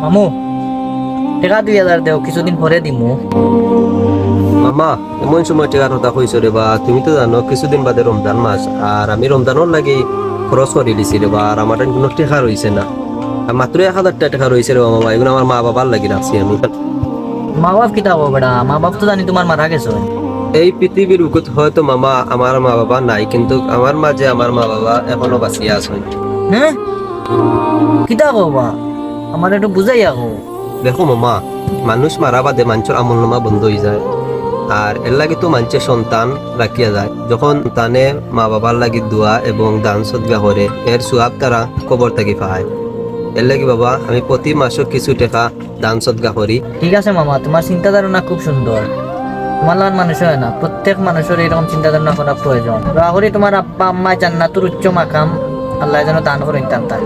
মামু টাকা 2000 দেও, কিছুদিন পরে দিমু। মামা এমন সময় টেকার কথা কইছো রে বা, তুমি তো জানো কিছুদিন বাদে রমজান মাস, আর আমি রমজানের লাগি খরচ করে দিছি রে বা, আর আমার কোনো টেকা রইছে না। আর মাত্র 1000 টাকা রইছে রে মামা, এগুলো আমার মা বাবার লাগি রাখছি আমি। মা বাপ কিতা হবো বেড়া, মা বাপ তো জানি তোমার মারা গেছো। এই পৃথিবীর বুকুত হয়তো মামা আমার মা বাবা নাই, কিন্তু আমার মাঝে আমার মা বাবা এখনো বাঁচিয়ে আছেন। হ্যাঁ কিতা হবা, আমার একটু বুঝাই আহো। দেখো মামা, মানুষ মারা বাদে মানুষের আমল নামা বন্ধ হয়ে যায়, আর এর লাগে তো মানুষের সন্তান রাখিয়া যায়। যখন সন্তানে মা বাবার লাগি দোয়া এবং দান সদগা করে, এর সুয়াব তারা কবর থাকি পায়। এর লাগি বাবা আমি প্রতি মাসে কিছু টাকা দান সদগা করি। ঠিক আছে মামা, তোমার চিন্তা ধারণা খুব সুন্দর। তোমার লান মানুষ হয় না, প্রত্যেক মানুষের এরকম চিন্তা ধারণা করা প্রয়োজন। দোয়া করি তোমার আব্বা আম্মা জান্নাতুর উচ্চ মাকাম আল্লাহ যেন দান করেন তার।